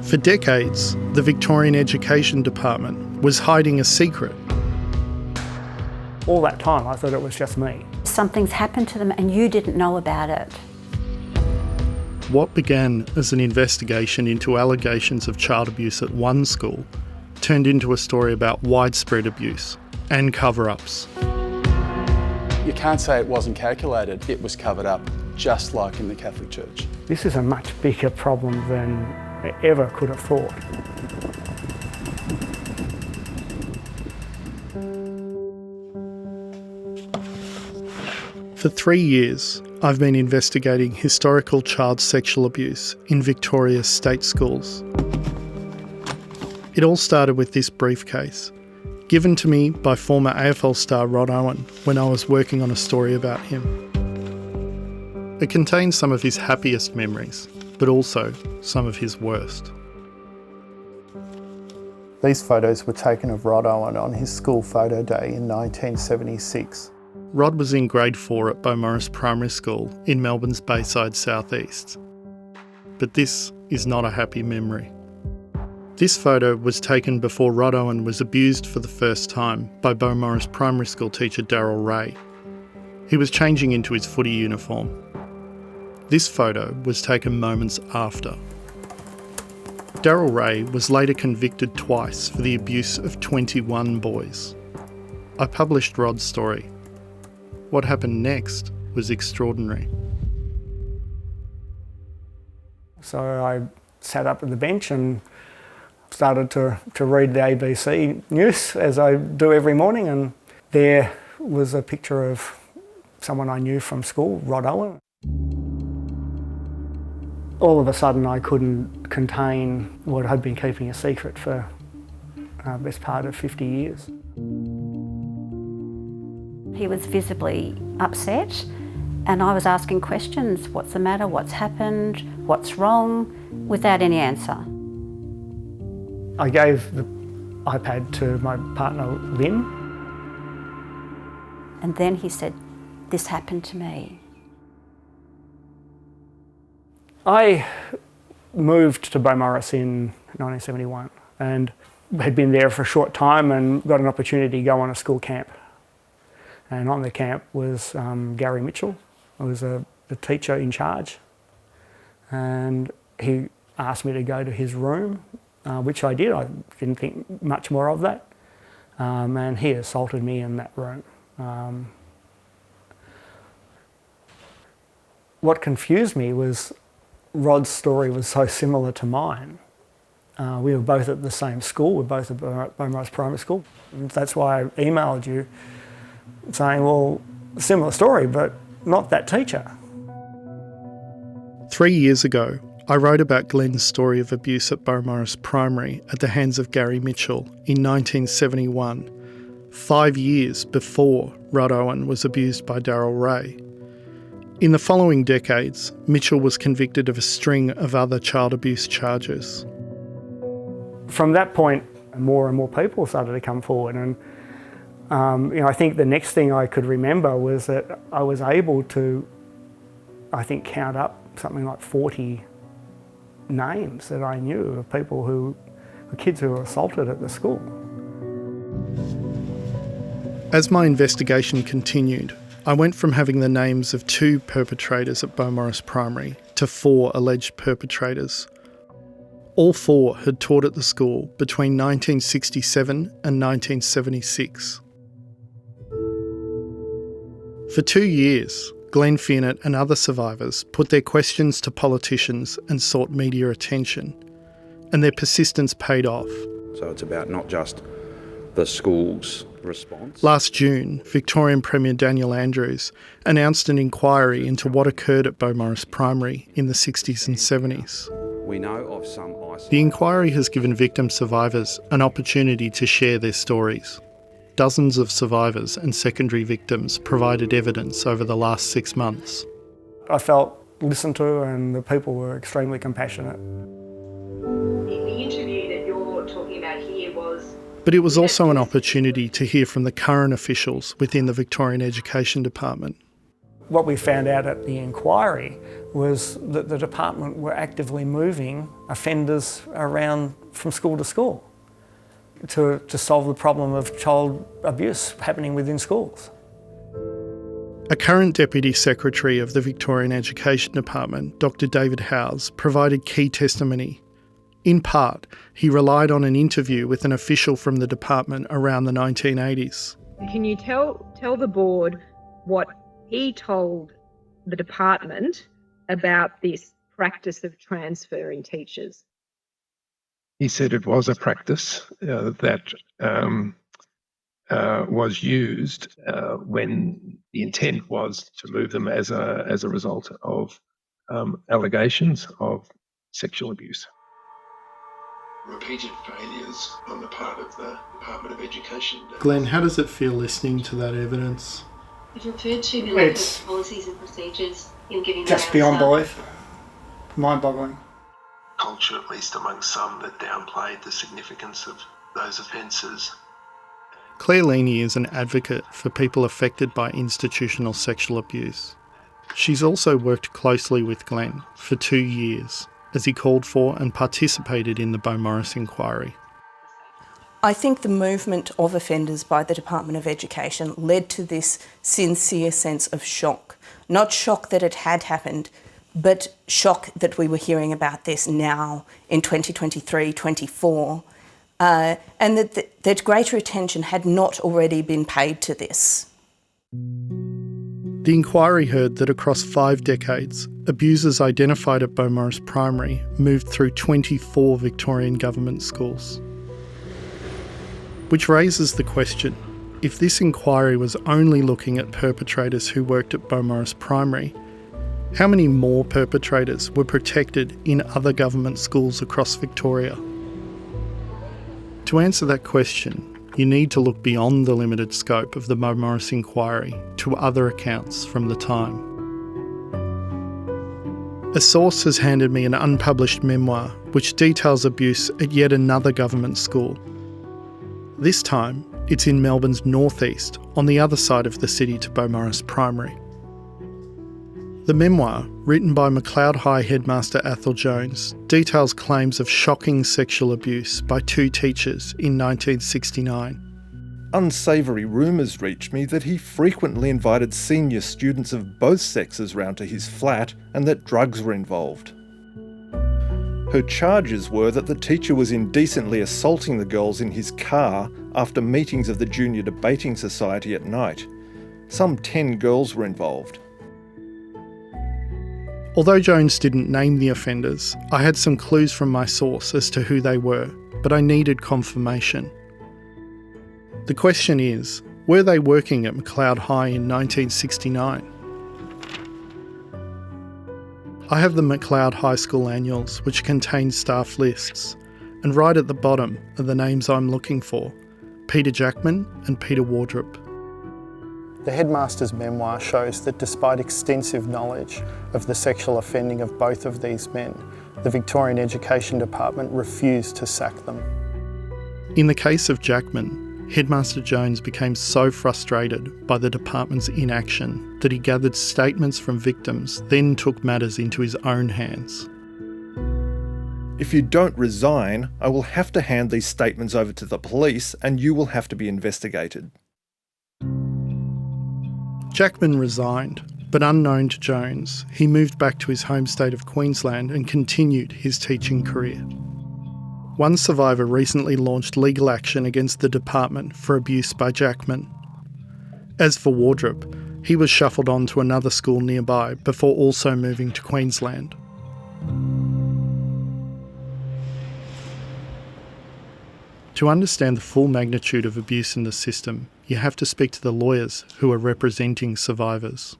For decades, the Victorian Education Department was hiding a secret. All that time I thought it was just me. Something's happened to them and you didn't know about it. What began as an investigation into allegations of child abuse at one school turned into a story about widespread abuse and cover-ups. You can't say it wasn't calculated, it was covered up, just like in the Catholic Church. This is a much bigger problem than I ever could have thought. For 3 years, I've been investigating historical child sexual abuse in Victoria's state schools. It all started with this briefcase, given to me by former AFL star Rod Owen when I was working on a story about him. It contains some of his happiest memories, but also some of his worst. These photos were taken of Rod Owen on his school photo day in 1976. Rod was in grade 4 at Beaumaris Primary School in Melbourne's Bayside southeast. But this is not a happy memory. This photo was taken before Rod Owen was abused for the first time by Beaumaris Primary School teacher Darryl Ray. He was changing into his footy uniform. This photo was taken moments after. Darryl Ray was later convicted twice for the abuse of 21 boys. I published Rod's story. What happened next was extraordinary. So I sat up at the bench and started to read the ABC news as I do every morning, and there was a picture of someone I knew from school, Rod Owen. All of a sudden I couldn't contain what I'd been keeping a secret for the best part of 50 years. He was visibly upset and I was asking questions. What's the matter? What's happened? What's wrong? Without any answer. I gave the iPad to my partner, Lynn. And then he said, "This happened to me." I moved to Beaumaris in 1971 and had been there for a short time and got an opportunity to go on a school camp. And on the camp was Gary Mitchell, who was the teacher in charge. And he asked me to go to his room, which I did. I didn't think much more of that. And he assaulted me in that room. What confused me was Rod's story was so similar to mine. We were both at the same school, we were both at Beaumaris Primary School. And that's why I emailed you saying, well, similar story, but not that teacher. 3 years ago, I wrote about Glenn's story of abuse at Beaumaris Primary at the hands of Gary Mitchell in 1971, 5 years before Rod Owen was abused by Darryl Ray. In the following decades, Mitchell was convicted of a string of other child abuse charges. From that point, more and more people started to come forward, and I think the next thing I could remember was that I was able to, count up something like 40 names that I knew of people who were kids who were assaulted at the school. As my investigation continued, I went from having the names of 2 perpetrators at Beaumaris Primary to 4 alleged perpetrators. All 4 had taught at the school between 1967 and 1976. For 2 years, Glenn Fionnett and other survivors put their questions to politicians and sought media attention, and their persistence paid off. So it's about not just the school's response. Last June, Victorian Premier Daniel Andrews announced an inquiry into what occurred at Beaumaris Primary in the 60s and 70s. We know of some The inquiry has given victim survivors an opportunity to share their stories. Dozens of survivors and secondary victims provided evidence over the last 6 months. I felt listened to and the people were extremely compassionate. The interview that you're talking about here was... But it was also an opportunity to hear from the current officials within the Victorian Education Department. What we found out at the inquiry was that the department were actively moving offenders around from school to school to solve the problem of child abuse happening within schools. A current Deputy Secretary of the Victorian Education Department, Dr. David Howes, provided key testimony. In part, he relied on an interview with an official from the department around the 1980s. Can you tell the board what he told the department about this practice of transferring teachers? He said it was a practice that was used when the intent was to move them as a result of allegations of sexual abuse. Repeated failures on the part of the Department of Education. Glenn, how does it feel listening to that evidence? It referred to the lack of policies and procedures in giving just beyond belief, mind-boggling. Culture, at least among some, that downplayed the significance of those offences. Claire Leaney is an advocate for people affected by institutional sexual abuse. She's also worked closely with Glenn for 2 years as he called for and participated in the Beaumaris inquiry. I think the movement of offenders by the Department of Education led to this sincere sense of shock. Not shock that it had happened, but shock that we were hearing about this now in 2023-24, and that greater attention had not already been paid to this. The inquiry heard that across 5 decades, abusers identified at Beaumaris Primary moved through 24 Victorian government schools. Which raises the question, if this inquiry was only looking at perpetrators who worked at Beaumaris Primary, how many more perpetrators were protected in other government schools across Victoria? To answer that question, you need to look beyond the limited scope of the Beaumaris inquiry to other accounts from the time. A source has handed me an unpublished memoir which details abuse at yet another government school. This time, it's in Melbourne's northeast, on the other side of the city to Beaumaris Primary. The memoir, written by McLoud High headmaster Athol Jones, details claims of shocking sexual abuse by 2 teachers in 1969. Unsavoury rumours reached me that he frequently invited senior students of both sexes round to his flat and that drugs were involved. Her charges were that the teacher was indecently assaulting the girls in his car after meetings of the Junior Debating Society at night. Some 10 girls were involved. Although Jones didn't name the offenders, I had some clues from my source as to who they were, but I needed confirmation. The question is, were they working at McLoud High in 1969? I have the McLoud High School annuals, which contain staff lists, and right at the bottom are the names I'm looking for, Peter Jackman and Peter Wardrop. The headmaster's memoir shows that despite extensive knowledge of the sexual offending of both of these men, the Victorian Education Department refused to sack them. In the case of Jackman, Headmaster Jones became so frustrated by the department's inaction that he gathered statements from victims, then took matters into his own hands. If you don't resign, I will have to hand these statements over to the police and you will have to be investigated. Jackman resigned, but unknown to Jones, he moved back to his home state of Queensland and continued his teaching career. One survivor recently launched legal action against the department for abuse by Jackman. As for Wardrop, he was shuffled on to another school nearby before also moving to Queensland. To understand the full magnitude of abuse in the system, you have to speak to the lawyers who are representing survivors.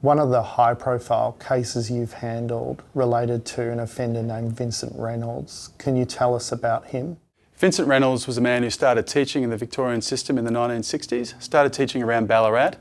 One of the high-profile cases you've handled related to an offender named Vincent Reynolds. Can you tell us about him? Vincent Reynolds was a man who started teaching in the Victorian system in the 1960s, started teaching around Ballarat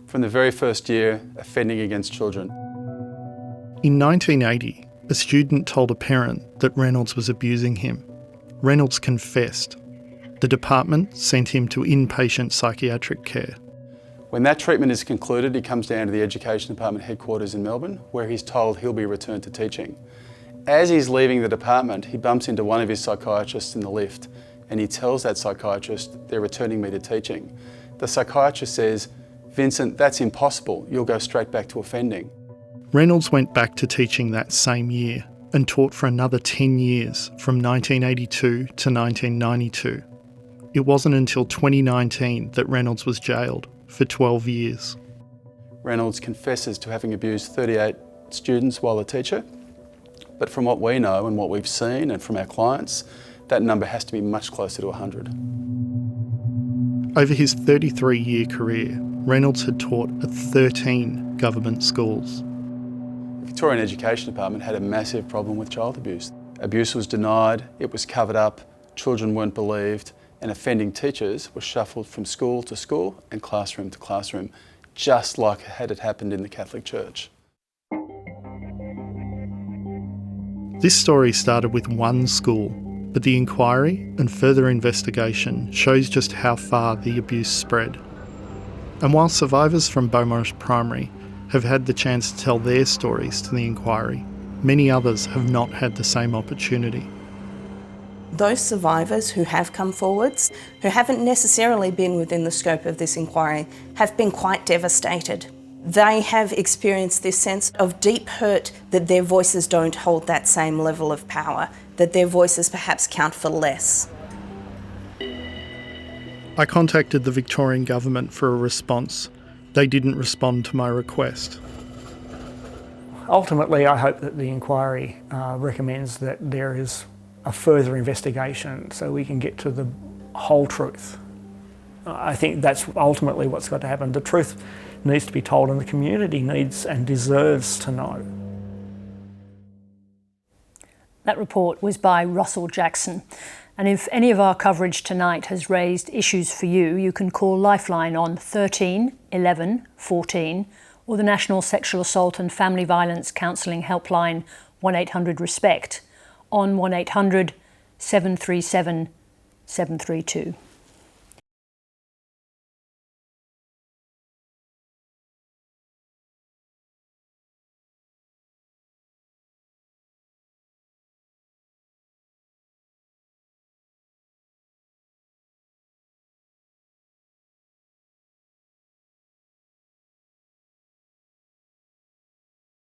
from the very first year offending against children. In 1980, a student told a parent that Reynolds was abusing him. Reynolds confessed. The department sent him to inpatient psychiatric care. When that treatment is concluded, he comes down to the Education Department headquarters in Melbourne, where he's told he'll be returned to teaching. As he's leaving the department, he bumps into one of his psychiatrists in the lift, and he tells that psychiatrist, they're returning me to teaching. The psychiatrist says, Vincent, that's impossible. You'll go straight back to offending. Reynolds went back to teaching that same year and taught for another 10 years, from 1982 to 1992. It wasn't until 2019 that Reynolds was jailed for 12 years. Reynolds confesses to having abused 38 students while a teacher, but from what we know and what we've seen and from our clients, that number has to be much closer to 100. Over his 33-year career, Reynolds had taught at 13 government schools. The Victorian Education Department had a massive problem with child abuse. Abuse was denied, it was covered up, children weren't believed, and offending teachers were shuffled from school to school and classroom to classroom, just like had it happened in the Catholic Church. This story started with one school, but the inquiry and further investigation shows just how far the abuse spread. And while survivors from Beaumaris Primary have had the chance to tell their stories to the inquiry, many others have not had the same opportunity. Those survivors who have come forwards, who haven't necessarily been within the scope of this inquiry, have been quite devastated. They have experienced this sense of deep hurt that their voices don't hold that same level of power, that their voices perhaps count for less. I contacted the Victorian Government for a response. They didn't respond to my request. Ultimately, I hope that the inquiry recommends that there is a further investigation so we can get to the whole truth. I think that's ultimately what's got to happen. The truth needs to be told and the community needs and deserves to know. That report was by Russell Jackson. And if any of our coverage tonight has raised issues for you, you can call Lifeline on 13 11 14 or the National Sexual Assault and Family Violence Counselling Helpline 1800 RESPECT on 1800 737 732.